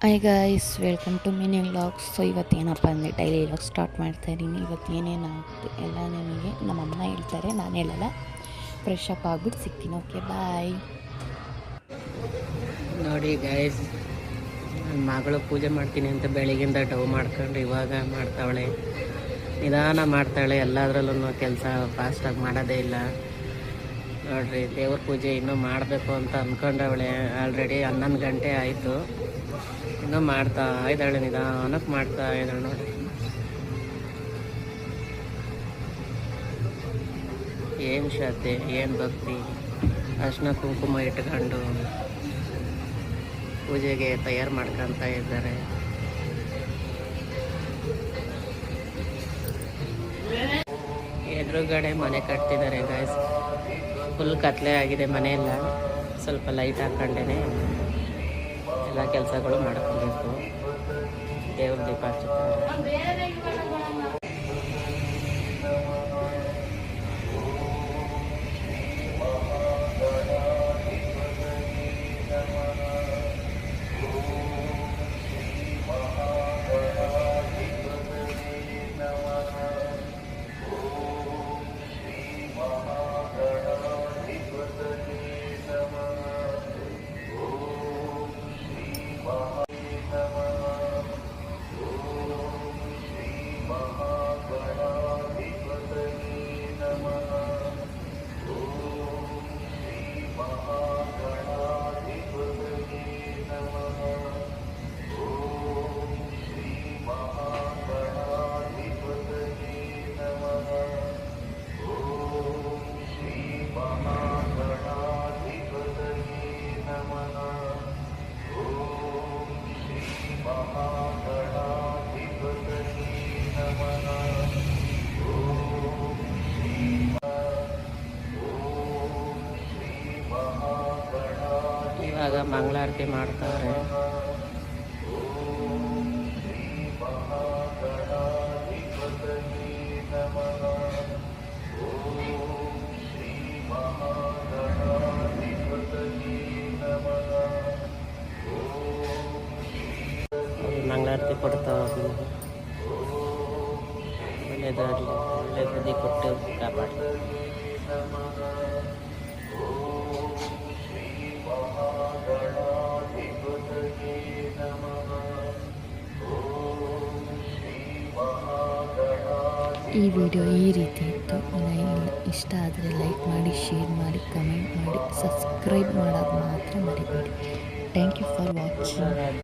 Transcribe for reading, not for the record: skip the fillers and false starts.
Hi guys, welcome to mini vlogs. So ಇವತ್ತೇನಪ್ಪ ಅಂದರೆ daily vlog start ಮಾಡ್ತಾಯಿದ್ದೀನಿ. ಇವತ್ತು ಏನೇನು ಎಲ್ಲ ನನಗೆ ನಮ್ಮಮ್ಮ ಹೇಳ್ತಾರೆ, ನಾನು ಹೇಳಲ್ಲ. ಫ್ರೆಶ್ ಅಪ್ ಆಗಿಬಿಟ್ಟು ಸಿಗ್ತೀನಿ. ಓಕೆ, ಬಾಯ್. ನೋಡಿ ಗೈಸ್, ನನ್ನ ಮಗಳು ಪೂಜೆ ಮಾಡ್ತೀನಿ ಅಂತ ಬೆಳಗಿಂದ ಡವ್ ಮಾಡ್ಕೊಂಡು ಇವಾಗ ಮಾಡ್ತಾವಳೆ. ನಿಧಾನ ಮಾಡ್ತಾಳೆ, ಎಲ್ಲದರಲ್ಲೂ ಕೆಲಸ ಫಾಸ್ಟಾಗಿ ಮಾಡೋದೇ ಇಲ್ಲ. ನೋಡ್ರಿ, ದೇವ್ರ ಪೂಜೆ ಇನ್ನೂ ಮಾಡಬೇಕು ಅಂತ ಅಂದ್ಕೊಂಡವಳೆ. ಆಲ್ರೆಡಿ 11 ಗಂಟೆ ಆಯಿತು, ಇನ್ನೂ ಮಾಡ್ತಾ ಇದ್ದಾಳೆ, ನಿಧಾನಕ್ಕೆ ಮಾಡ್ತಾ ಇದ್ದಾಳೆ. ನೋಡಿ, ಏನು ಶ್ರದ್ಧೆ, ಏನು ಭಕ್ತಿ. ಅರ್ಶಿನ ಕುಂಕುಮ ಇಟ್ಕೊಂಡು ಪೂಜೆಗೆ ತಯಾರು ಮಾಡ್ಕೊತಾ ಇದ್ದಾರೆ. ಎದುರುಗಡೆ ಮನೆ ಕಟ್ತಿದ್ದಾರೆ ಗಾಯ್ಸ್. ಫುಲ್ ಕತ್ಲೆ ಆಗಿದೆ, ಮನೆಯೆಲ್ಲ ಸ್ವಲ್ಪ ಲೈಟ್ ಹಾಕೊಂಡೇ ಎಲ್ಲ ಕೆಲಸಗಳು ಮಾಡ್ಕೋಬೇಕು. ದೇವ್ರ ದೀಪ ಹಚ್ಚುತ್ತಾರೆ. ಇವಾಗ ಮಂಗಳಾರತಿ ಮಾಡ್ತಾರೆ. ಮಂಗಳಾರತಿ ಕೊಡ್ತಾ ಒಳ್ಳೆಯದಾಗಲಿ, ಒಳ್ಳೆ ಬುದ್ಧಿ ಕೊಟ್ಟು ಕಾಪಾಡಿ. ಈ ವಿಡಿಯೋ ಈ ರೀತಿ ಇತ್ತು. ಇಷ್ಟ ಆದರೆ ಲೈಕ್ ಮಾಡಿ, ಶೇರ್ ಮಾಡಿ, ಕಮೆಂಟ್ ಮಾಡಿ, ಸಬ್ಸ್ಕ್ರೈಬ್ ಮಾಡೋದು ಮಾತ್ರ ಮರಿಬೇಡಿ. Thank you for watching.